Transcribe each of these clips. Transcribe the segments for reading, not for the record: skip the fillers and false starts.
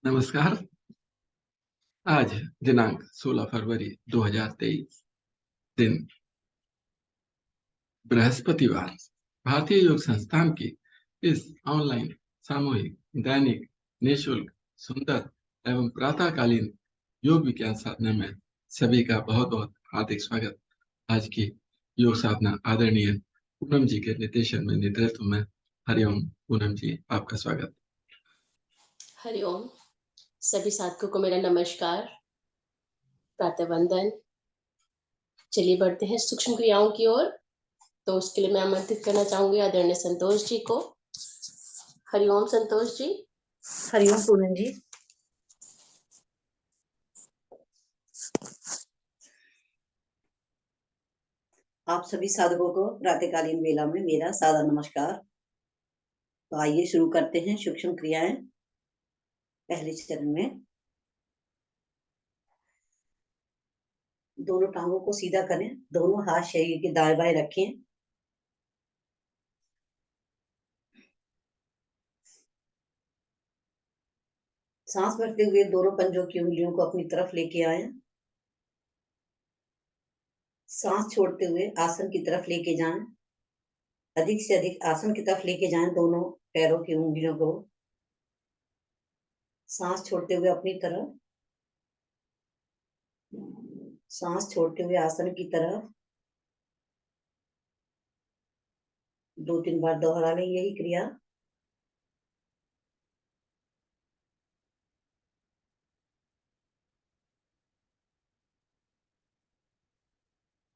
नमस्कार। आज दिनांक 16 फरवरी 2023, दिन बृहस्पतिवार। भारतीय योग संस्थान की इस ऑनलाइन सामूहिक दैनिक निःशुल्क सुंदर एवं प्रातःकालीन योग विज्ञान साधना में सभी का बहुत बहुत हार्दिक स्वागत। आज की योग साधना आदरणीय पूनम जी के निर्देशन में नेतृत्व में। हरिओम पूनम जी, आपका स्वागत। हरिओम। सभी साथियों को मेरा नमस्कार, प्रातः वंदन। चलिए बढ़ते हैं सूक्ष्म क्रियाओं की ओर। तो उसके लिए मैं आमंत्रित करना चाहूंगी आदरणीय संतोष जी को। हरिओम संतोष जी। हरिओम पूनम जी। आप सभी साधकों को प्रातःकालीन वेला में मेरा सादर नमस्कार। तो आइए शुरू करते हैं सूक्ष्म क्रियाएं। पहले चरण में दोनों टांगों को सीधा करें, दोनों हाथ शरीर के दाएं बाएं रखें। सांस भरते हुए दोनों पंजों की उंगलियों को अपनी तरफ लेके आए। सांस छोड़ते हुए आसन की तरफ लेके जाएं। अधिक से अधिक आसन की तरफ लेके जाएं दोनों पैरों की उंगलियों को। सांस छोड़ते हुए अपनी तरफ, सांस छोड़ते हुए आसन की तरफ। 2-3 बार दोहरा लें यही क्रिया।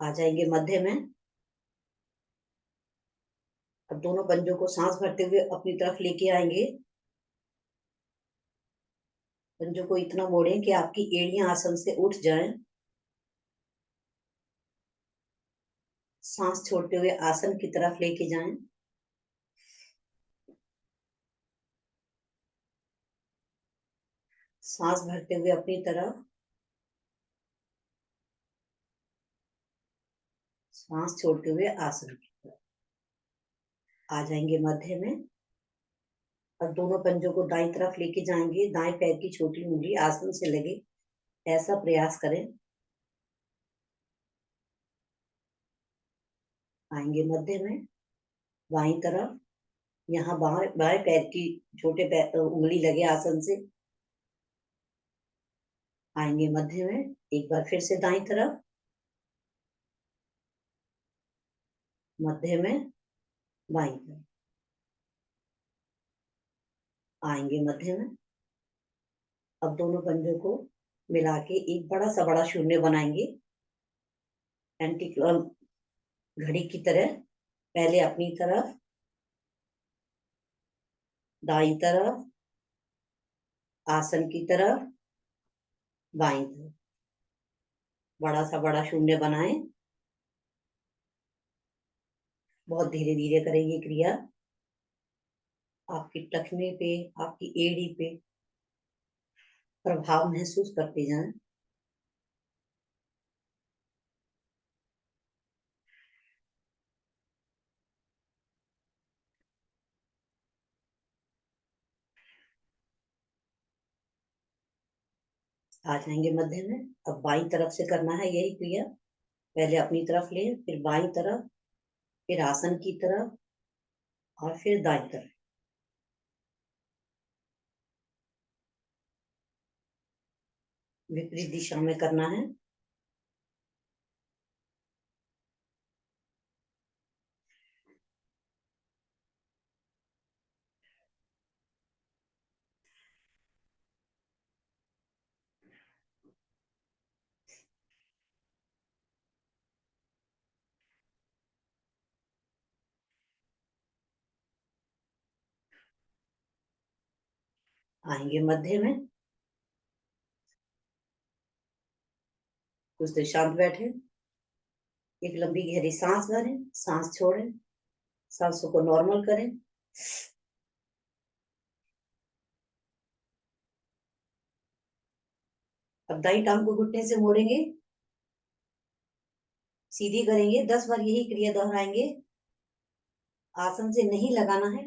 आ जाएंगे मध्य में। अब दोनों पंजों को सांस भरते हुए अपनी तरफ लेके आएंगे। पंजों को इतना मोड़ें कि आपकी एड़ियां आसन से उठ जाएं। सांस छोड़ते हुए आसन की तरफ लेके जाएं। सांस भरते हुए अपनी तरफ, सांस छोड़ते हुए आसन की तरफ। आ जाएंगे मध्य में। और दोनों पंजों को दाईं तरफ लेके जाएंगे। दाएं पैर की छोटी उंगली आसन से लगे, ऐसा प्रयास करें। आएंगे मध्य में। बाईं तरफ, यहाँ बाएं पैर की छोटे पैर उंगली लगे आसन से। आएंगे मध्य में। एक बार फिर से दाईं तरफ, मध्य में, बाईं तरफ। आएंगे मध्य में। अब दोनों पंजों को मिला के एक बड़ा सा बड़ा शून्य बनाएंगे, एंटीक्लॉक घड़ी की तरह। पहले अपनी तरफ, दाईं तरफ, आसन की तरफ, बाईं तरफ। बड़ा सा बड़ा शून्य बनाएं। बहुत धीरे धीरे करें ये क्रिया। आपकी टखने पे, आपकी एड़ी पे प्रभाव महसूस करते जाएं। आ जाएंगे मध्य में। अब बाईं तरफ से करना है यही क्रिया। पहले अपनी तरफ लें, फिर बाईं तरफ, फिर आसन की तरफ, और फिर दाईं तरफ। विपरीत दिशा में करना है। आएंगे मध्य में। कुछ देर शांत बैठे। एक लंबी गहरी सांस भरें, सांस छोड़ें, सांसों को नॉर्मल करें। अब दाईं टांग को घुटने से मोड़ेंगे, सीधी करेंगे। 10 बार यही क्रिया दोहराएंगे। आसन से नहीं लगाना है,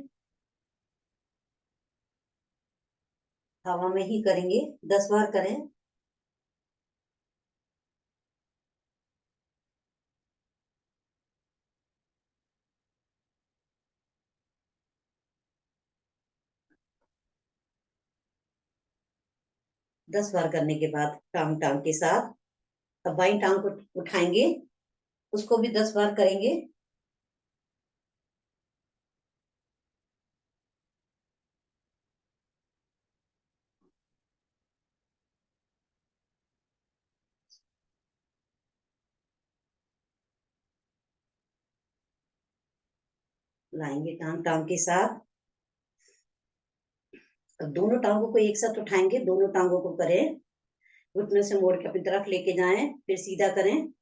हवा में ही करेंगे। 10 बार करें। दस बार करने के बाद टांग टांग के साथ अब बाई टांग को उठाएंगे, उसको भी 10 बार करेंगे। लाएंगे टांग टांग के साथ। अब दोनों टांगों को एक साथ उठाएंगे, दोनों टांगों को करें, घुटने से मोड़ के अपनी तरफ लेके जाएं, फिर सीधा करें।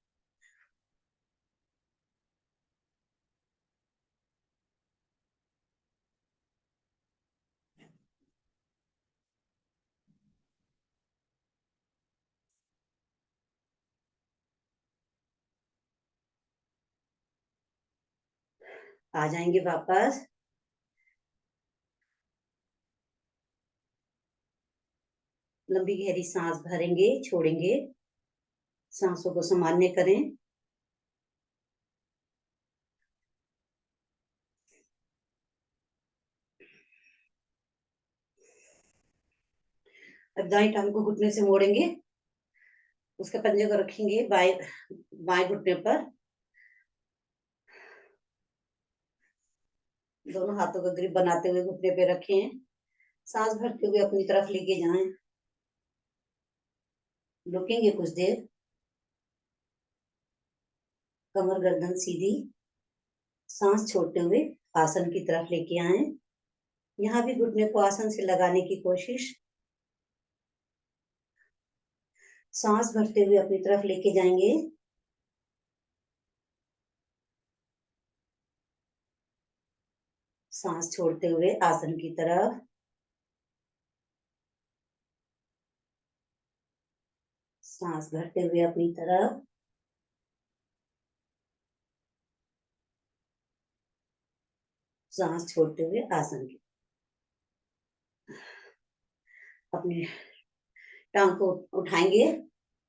आ जाएंगे वापस। लंबी गहरी सांस भरेंगे, छोड़ेंगे, सांसों को सामान्य करें। अब दाएं टांग को घुटने से मोड़ेंगे, उसके पंजे को रखेंगे बाएं बाएं घुटने पर, दोनों हाथों का ग्रिप बनाते हुए घुटने पे रखें। सांस भरते हुए अपनी तरफ लेके जाएं, रुकेंगे कुछ देर। कमर गर्दन सीधी, सांस छोड़ते हुए आसन की तरफ लेके आए। यहाँ भी घुटने को आसन से लगाने की कोशिश। सांस भरते हुए अपनी तरफ लेके जाएंगे। सांस छोड़ते हुए आसन की तरफ। सांस भरते हुए अपनी तरफ। सांस छोड़ते हुए आसन की। अपनी टांग को उठाएंगे,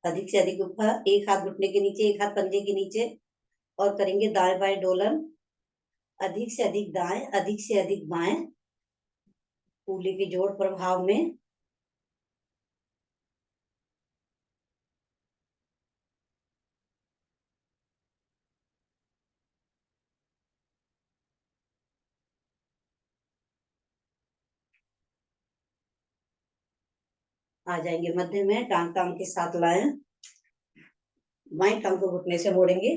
अधिक से अधिक ऊपर, एक हाथ घुटने के नीचे, एक हाथ पंजे के नीचे, और करेंगे दाएं बाएं डोलन। अधिक से अधिक दाएं, अधिक से अधिक बाएं, कूल्हे के जोड़ प्रभाव में। आ जाएंगे मध्य में, टांग टांग के साथ लाएं। बाएं टांग को घुटने से मोड़ेंगे,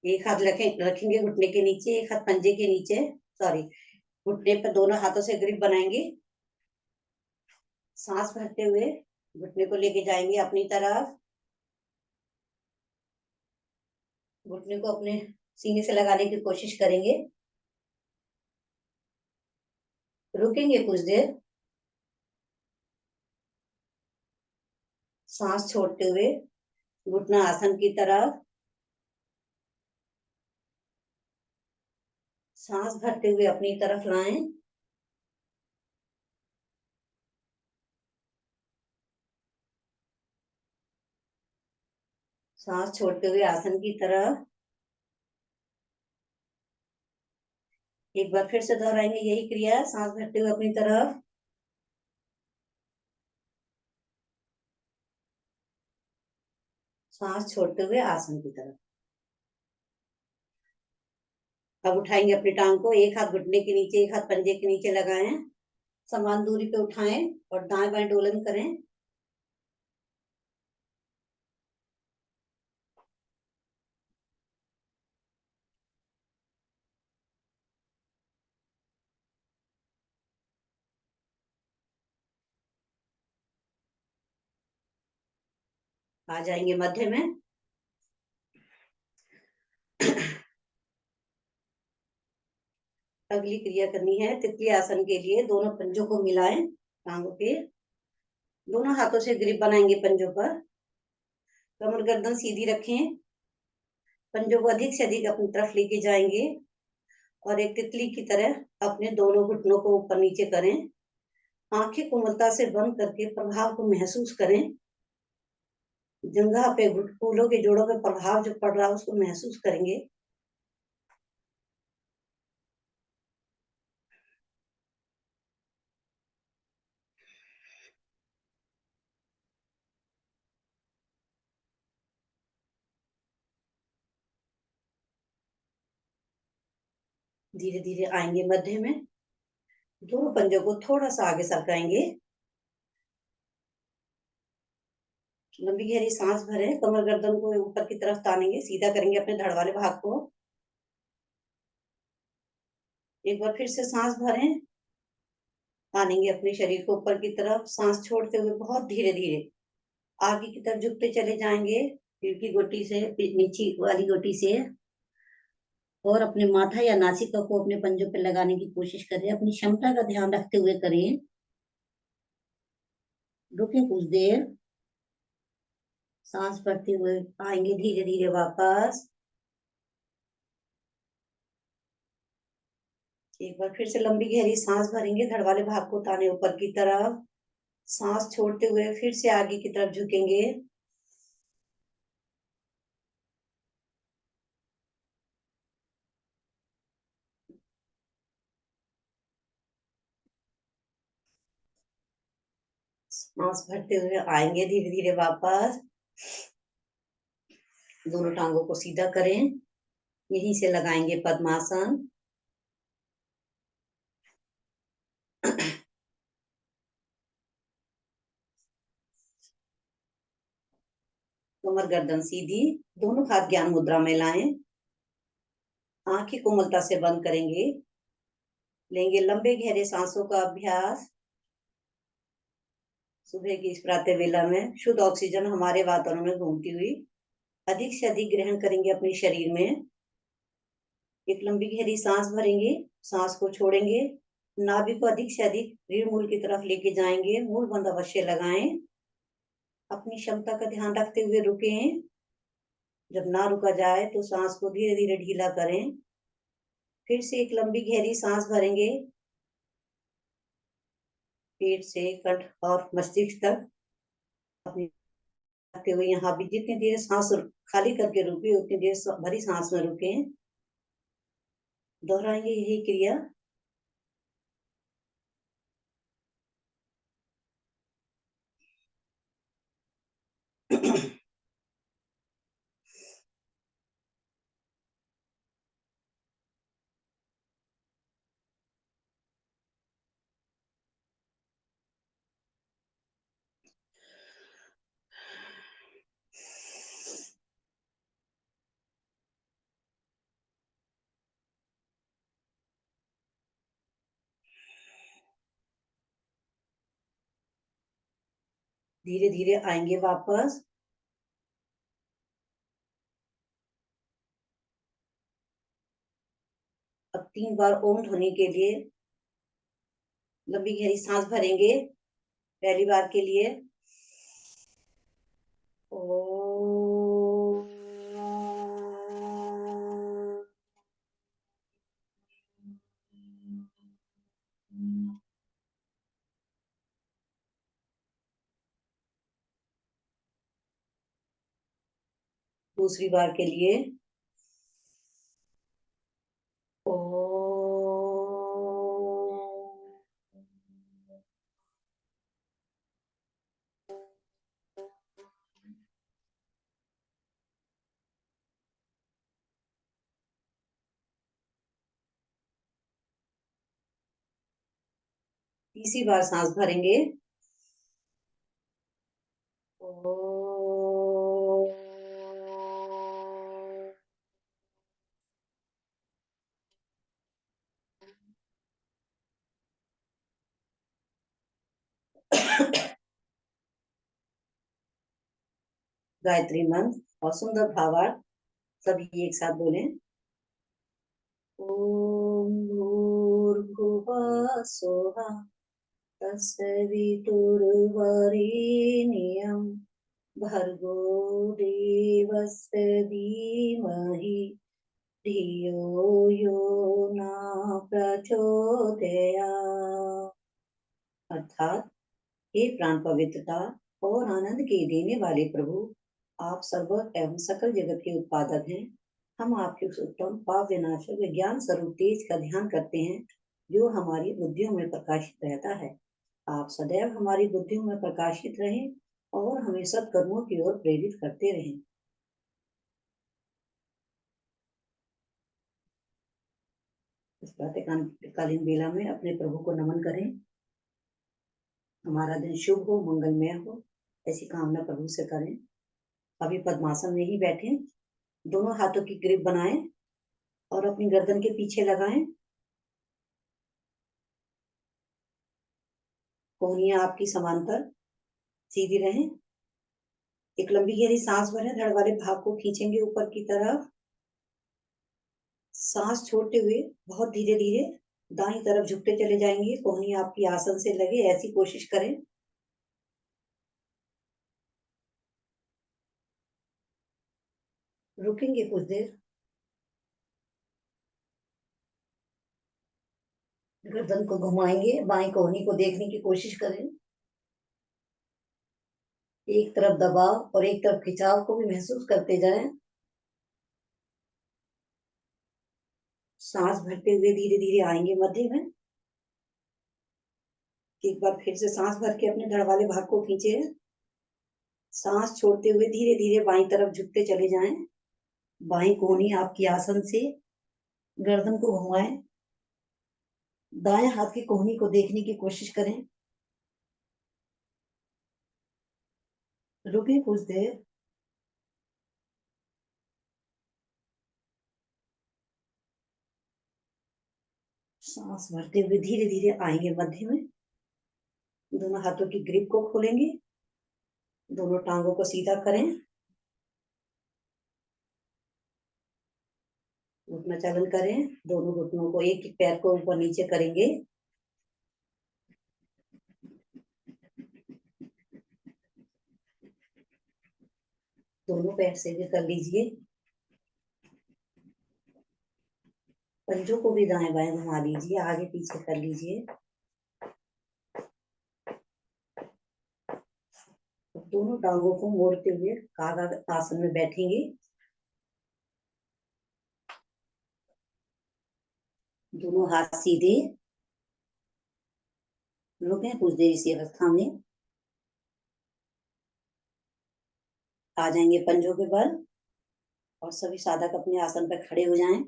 एक हाथ रखेंगे घुटने के नीचे, एक हाथ पंजे के नीचे, सॉरी, घुटने पर दोनों हाथों से ग्रिप बनाएंगे। सांस भरते हुए घुटने को लेके जाएंगे अपनी तरफ, घुटने को अपने सीने से लगाने की कोशिश करेंगे। रुकेंगे कुछ देर। सांस छोड़ते हुए घुटना आसन की तरफ। सांस भरते हुए अपनी तरफ लाएं। सांस छोड़ते हुए आसन की तरफ। एक बार फिर से दोहराएंगे यही क्रिया, सांस भरते हुए अपनी तरफ। सांस छोड़ते हुए आसन की तरफ। अब उठाएंगे अपनी टांग को, एक हाथ घुटने के नीचे, एक हाथ पंजे के नीचे लगाएं, समान दूरी पे उठाएं और दाएं बाएं डोलन करें। आ जाएंगे मध्य में। अगली क्रिया करनी है तितली आसन के लिए। दोनों पंजों को मिलाएं, टांगों के दोनों हाथों से ग्रिप बनाएंगे पंजों पर। कमर गर्दन सीधी रखें, पंजों को अधिक से अधिक अपनी तरफ लेके जाएंगे और एक तितली की तरह अपने दोनों घुटनों को ऊपर नीचे करें। आंखें कोमलता से बंद करके प्रभाव को महसूस करें। जंघा पे फूलों के जोड़ों पे प्रभाव जो पड़ रहा है उसको महसूस करेंगे। धीरे धीरे आएंगे मध्य में, दोनों पंजों को थोड़ा सा आगे सरकाएंगे। लंबी गहरी सांस भरें, कमर गर्दन को ऊपर की तरफ तानेंगे, सीधा करेंगे अपने धड़ वाले भाग को। एक बार फिर से सांस भरें, तानेंगे अपने शरीर को ऊपर की तरफ। सांस छोड़ते हुए बहुत धीरे धीरे आगे की तरफ झुकते चले जाएंगे, रीढ़ की गोटी से, नीचे वाली गोटी से, और अपने माथा या नासिका को अपने पंजों पे लगाने की कोशिश करें। अपनी क्षमता का ध्यान रखते हुए करें। रुकें कुछ देर, सांस भरते हुए आएंगे धीरे धीरे वापस। एक बार फिर से लंबी गहरी सांस भरेंगे, धड़ वाले भाग को ताने ऊपर की तरफ। सांस छोड़ते हुए फिर से आगे की तरफ झुकेंगे। सांस भरते हुए आएंगे धीरे धीरे वापस। दोनों टांगों को सीधा करें, यहीं से लगाएंगे पद्मासन। कमर गर्दन सीधी, दोनों हाथ ज्ञान मुद्रा में लाएं। आंखें कोमलता से बंद करेंगे। लेंगे लंबे गहरे सांसों का अभ्यास। सुबह की इस प्रातः वेला में शुद्ध ऑक्सीजन हमारे वातावरण में घूमती हुई अधिक से अधिक ग्रहण करेंगे अपने शरीर में। एक लंबी गहरी सांस भरेंगे, सांस को छोड़ेंगे, नाभि को अधिक से अधिक रीढ़ मूल की तरफ लेके जाएंगे। मूल बंद अवश्य लगाएं। अपनी क्षमता का ध्यान रखते हुए रुकें। जब ना रुका जाए तो सांस को धीरे धीरे ढीला करें। फिर से एक लंबी गहरी सांस भरेंगे, पेट से कंठ और मस्तिष्क तक अपनी रखते हुए यहाँ भी जितनी देर सांस खाली करके रुके उतनी देर भरी सांस में रुके। दोहराएंगे यही क्रिया। धीरे धीरे आएंगे वापस। अब 3 बार ओम ध्वनि के लिए लंबी गहरी सांस भरेंगे। पहली बार के लिए ओम। दूसरी बार के लिए तीसरी बार सांस भरेंगे। गायत्री मंत्र और सुंदर भावार्थ सभी एक साथ बोलें। ओम भूर्भुवः स्वः तत्सवितुर्वरेण्यं भर्गो देवस्य धीमहि धियो यो न प्रचोदयात्। अर्थात हे प्राण पवित्रता और आनंद के देने वाले प्रभु, आप सर्व एवं सकल जगत के उत्पादक हैं। हम आपके उस उत्तम पाप विनाशक विज्ञान स्वरूप तेज का ध्यान करते हैं जो हमारी बुद्धियों में प्रकाशित रहता है। आप सदैव हमारी बुद्धियों में प्रकाशित रहें और हमें सत्कर्मों की ओर प्रेरित करते रहें। इस प्रातःकालीन बेला में अपने प्रभु को नमन करें। हमारा दिन शुभ हो, मंगलमय हो, ऐसी कामना प्रभु से करें। अभी पद्मासन में ही बैठे, दोनों हाथों की ग्रिप बनाएं और अपनी गर्दन के पीछे लगाएं। कोहनियां आपकी समांतर सीधी रहें। एक लंबी गहरी सांस भरें, धड़ वाले भाग को खींचेंगे ऊपर की तरफ। सांस छोड़ते हुए बहुत धीरे धीरे दाईं तरफ झुकते चले जाएंगे। कोहनियां आपकी आसन से लगे, ऐसी कोशिश करें। रुकेंगे कुछ देर। गर्दन को घुमाएंगे, बाएं कोहनी को देखने की कोशिश करें। एक तरफ दबाव और एक तरफ खिंचाव को भी महसूस करते जाएं। सांस भरते हुए धीरे धीरे आएंगे मध्य में। एक बार फिर से सांस भर के अपने धड़ वाले भाग को खींचे। सांस छोड़ते हुए धीरे धीरे बाईं तरफ झुकते चले जाएं। बाईं कोहनी आपकी आसन से गर्दन को घुमाएं। दाएं हाथ की कोहनी को देखने की कोशिश करें। रुके कुछ देर। सांस भरते हुए धीरे धीरे आएंगे मध्य में। दोनों हाथों की ग्रिप को खोलेंगे, दोनों टांगों को सीधा करें। घुटना चालन करें। दोनों घुटनों को, एक एक पैर को ऊपर नीचे करेंगे। दोनों पैर से भी कर लीजिए। पंजों को भी दाएं बाएं घुमा लीजिए, आगे पीछे कर लीजिए। दोनों टांगों को मोड़ते हुए कागा आसन में बैठेंगे। दोनों हाथ सीधे। रुके कुछ देर इसी अवस्था में। आ जाएंगे पंजों के बल और सभी साधक अपने आसन पर खड़े हो जाएं।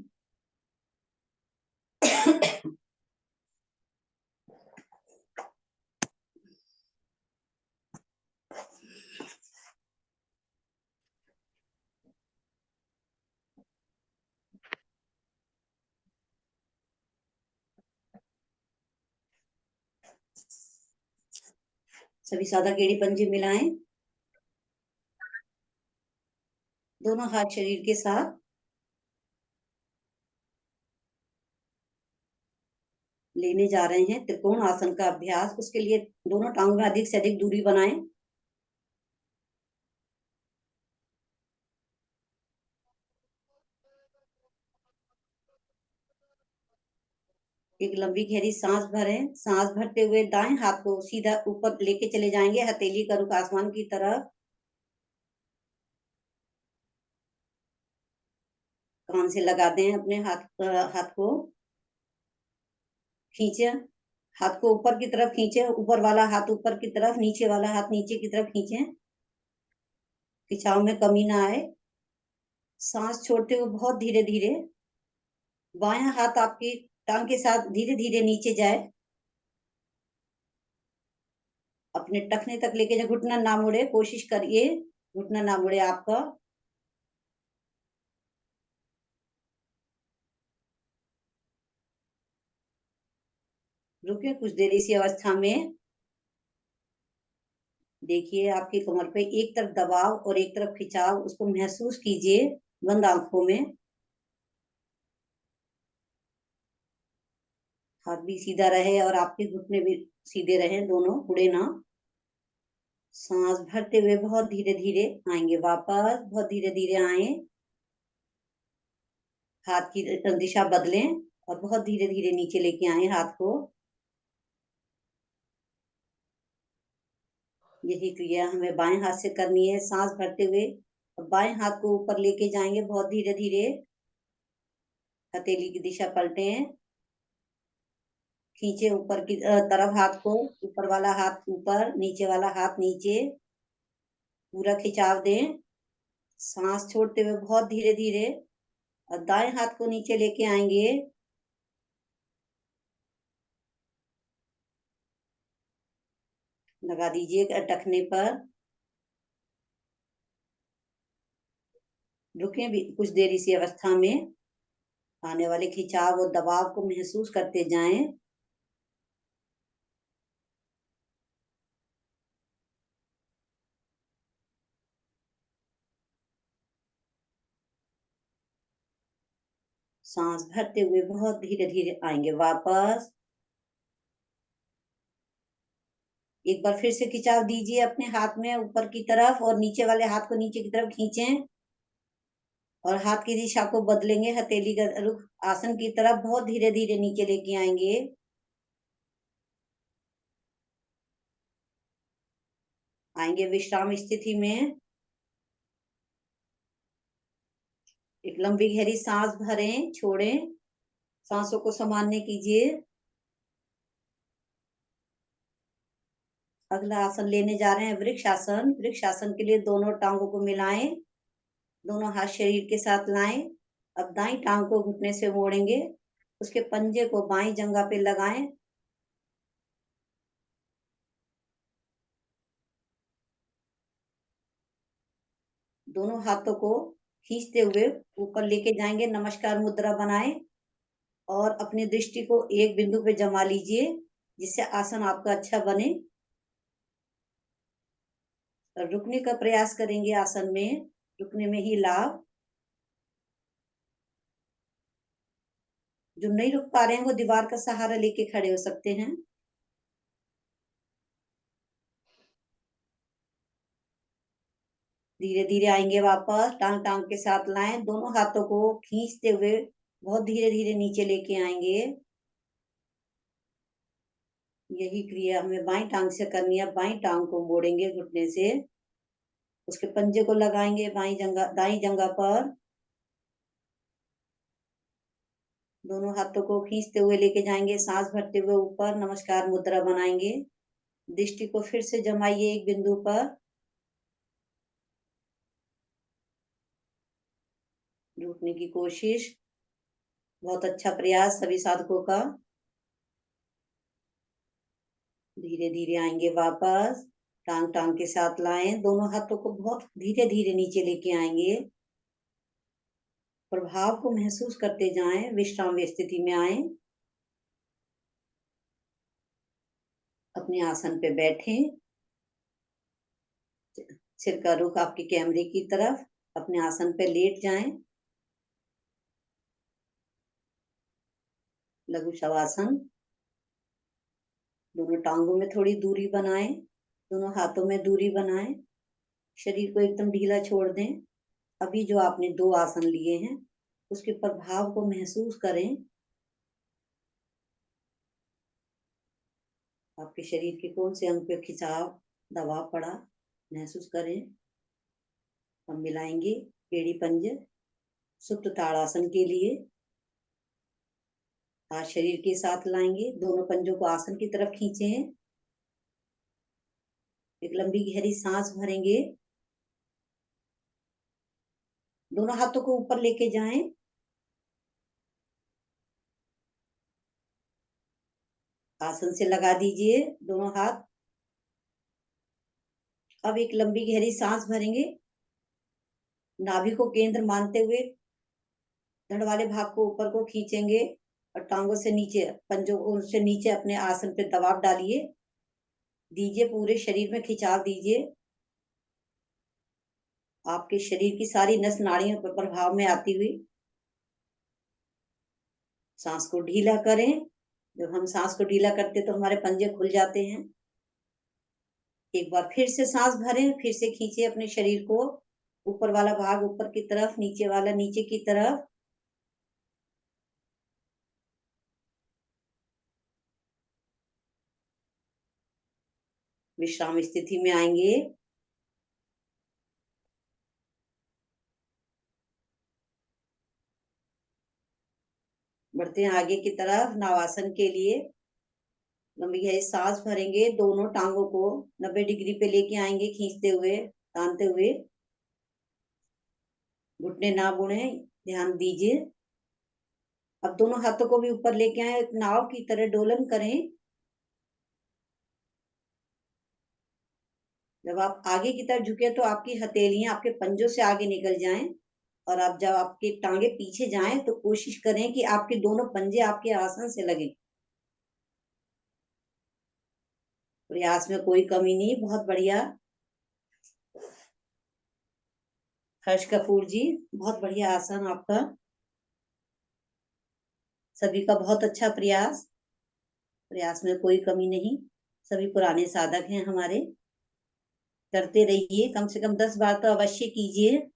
सभी साधक एड़ी पंजे मिलाएं। दोनों हाथ शरीर के साथ। लेने जा रहे हैं त्रिकोण आसन का अभ्यास। उसके लिए दोनों टांगों में अधिक से अधिक दूरी बनाएं। एक लंबी गहरी सांस भरें। सांस भरते हुए दाएं हाथ को सीधा ऊपर लेके चले जाएंगे, हथेली का रुख आसमान की तरफ। कान से लगा दें अपने हाथ को। खींचे, हाथ को ऊपर की तरफ खींचे। ऊपर वाला हाथ ऊपर की तरफ, नीचे वाला हाथ नीचे की तरफ खींचे। खिंचाव में कमी ना आए। सांस छोड़ते हुए बहुत धीरे धीरे बायां हाथ आपकी टांग के साथ धीरे धीरे नीचे जाए। अपने टखने तक लेके जाए, घुटना ना मुड़े, कोशिश करिए घुटना ना मुड़े आपका। रुके कुछ देर इसी अवस्था में। देखिए आपकी कमर पे एक तरफ दबाव और एक तरफ खिंचाव, उसको महसूस कीजिए बंद आंखों में। हाथ भी सीधा रहे और आपके घुटने भी सीधे रहे, दोनों मुड़े ना। सांस भरते हुए बहुत धीरे धीरे आएंगे वापस, बहुत धीरे धीरे आए। हाथ की दिशा बदलें और बहुत धीरे धीरे नीचे लेके आए हाथ को। यही क्रिया हमें बाएं हाथ से करनी है। सांस भरते हुए बाएं हाथ को ऊपर लेके जाएंगे बहुत धीरे धीरे। हथेली की दिशा पलटें, खींचे ऊपर की तरफ हाथ को। ऊपर वाला हाथ ऊपर, नीचे वाला हाथ नीचे, पूरा खिंचाव दें। सांस छोड़ते हुए बहुत धीरे धीरे और दाएं हाथ को नीचे लेके आएंगे। लगा दीजिए टखने पर। रुकें भी कुछ देर इसी अवस्था में। आने वाले खिंचाव और दबाव को महसूस करते जाएं। सांस भरते हुए बहुत धीरे धीरे आएंगे वापस। एक बार फिर से खिंचाव दीजिए अपने हाथ में ऊपर की तरफ और नीचे वाले हाथ को नीचे की तरफ खींचें और हाथ की दिशा को बदलेंगे। हथेली का रुख आसन की तरफ बहुत धीरे धीरे नीचे लेके आएंगे। आएंगे विश्राम स्थिति में। एक लंबी गहरी सांस भरें, छोड़ें, सांसों को सामान्य कीजिए। अगला आसन लेने जा रहे हैं वृक्ष आसन। वृक्ष आसन के लिए दोनों टांगों को मिलाएं, दोनों हाथ शरीर के साथ लाएं। अब दाईं टांग को घुटने से मोड़ेंगे, उसके पंजे को बाईं जंघा पे लगाएं। दोनों हाथों को खींचते हुए ऊपर लेके जाएंगे। नमस्कार मुद्रा बनाएं और अपनी दृष्टि को एक बिंदु पे जमा लीजिए, जिससे आसन आपका अच्छा बने। रुकने का प्रयास करेंगे आसन में, रुकने में ही लाभ। जो नहीं रुक पा रहे हैं वो दीवार का सहारा लेके खड़े हो सकते हैं। धीरे धीरे आएंगे वापस, टांग टांग के साथ लाएं। दोनों हाथों को खींचते हुए बहुत धीरे धीरे नीचे लेके आएंगे। यही क्रिया हमें बाईं टांग से करनी है। बाईं टांग को मोड़ेंगे घुटने से, उसके पंजे को लगाएंगे दाईं जंघा पर। दोनों हाथों को खींचते हुए लेके जाएंगे। सांस भरते हुए ऊपर नमस्कार मुद्रा बनाएंगे। दृष्टि को फिर से जमाइए एक बिंदु पर। रुकने की कोशिश। बहुत अच्छा प्रयास सभी साधकों का। धीरे धीरे आएंगे वापस, टांग टांग के साथ लाएं। दोनों हाथों को बहुत धीरे धीरे नीचे लेके आएंगे। प्रभाव को महसूस करते जाएं। विश्राम स्थिति में आए। अपने आसन पे बैठें। सिर का रुख आपके कैमरे की तरफ। अपने आसन पे लेट जाएं। लघु शवासन। दोनों टांगों में थोड़ी दूरी बनाएं, दोनों हाथों में दूरी बनाएं। शरीर को एकदम ढीला छोड़ दें। अभी जो आपने 2 आसन लिए हैं उसके प्रभाव को महसूस करें। आपके शरीर के कौन से अंग पे खिंचाव, दबाव पड़ा, महसूस करें। हम मिलाएंगे एड़ी पंजे। सुप्त ताड़ासन के लिए हाथ शरीर के साथ लाएंगे। दोनों पंजों को आसन की तरफ खींचें। एक लंबी गहरी सांस भरेंगे। दोनों हाथों को ऊपर लेके जाएं। आसन से लगा दीजिए दोनों हाथ। अब एक लंबी गहरी सांस भरेंगे। नाभि को केंद्र मानते हुए धड़ वाले भाग को ऊपर को खींचेंगे और टांगों से नीचे, पंजों से नीचे अपने आसन पे दबाव डालिए। दीजिए, पूरे शरीर में खिंचाव दीजिए। आपके शरीर की सारी नस नाड़ियों पर प्रभाव में आती हुई सांस को ढीला करें। जब हम सांस को ढीला करते तो हमारे पंजे खुल जाते हैं। एक बार फिर से सांस भरें, फिर से खींचे अपने शरीर को। ऊपर वाला भाग ऊपर की तरफ, नीचे वाला नीचे की तरफ। विश्राम स्थिति में आएंगे। बढ़ते हैं आगे की तरफ नवासन के लिए। लंबी गहरी सांस भरेंगे, दोनों टांगों को 90 डिग्री पे लेके आएंगे, खींचते हुए, तानते हुए। घुटने ना बुने, ध्यान दीजिए। अब दोनों हाथों को भी ऊपर लेके आए, एक नाव की तरह डोलन करें। जब आप आगे की तरफ झुके तो आपकी हथेलियां आपके पंजों से आगे निकल जाएं, और अब जब आपके टांगे पीछे जाएं तो कोशिश करें कि आपके दोनों पंजे आपके आसन से लगे। प्रयास में कोई कमी नहीं, बहुत बढ़िया। हर्ष कपूर जी, बहुत बढ़िया आसन आपका। सभी का बहुत अच्छा प्रयास, प्रयास में कोई कमी नहीं। सभी पुराने साधक हैं हमारे, करते रहिए, कम से कम 10 बार तो अवश्य कीजिए।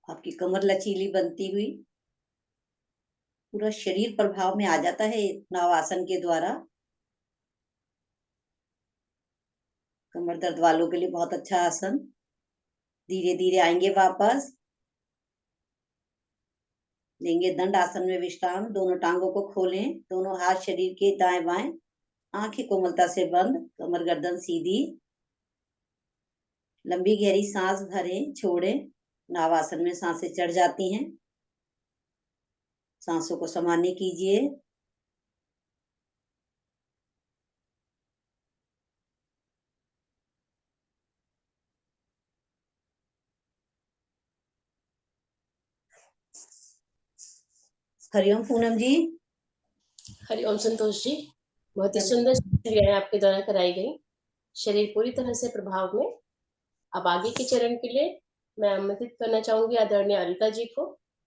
आपकी कमर लचीली बनती हुई, पूरा शरीर प्रभाव में आ जाता है नवासन के द्वारा। कमर दर्द वालों के लिए बहुत अच्छा आसन। धीरे धीरे आएंगे वापस, लेंगे दंड आसन में विश्राम। दोनों टांगों को खोलें, दोनों हाथ शरीर के दाएं बाएं, आंखें कोमलता से बंद, कमर गर्दन सीधी। लंबी गहरी सांस भरें, छोड़ें। नावासन में सांसें चढ़ जाती हैं, सांसों को सामान्य कीजिए। हरिओम पूनम जी। हरिओम संतोष जी, बहुत ही सुंदर क्रियाएं आपके द्वारा कराई गई। शरीर पूरी तरह से प्रभाव में। अब आगे के चरण के लिए मैं आमंत्रित करना चाहूंगी आदरणीय अरिता जी को।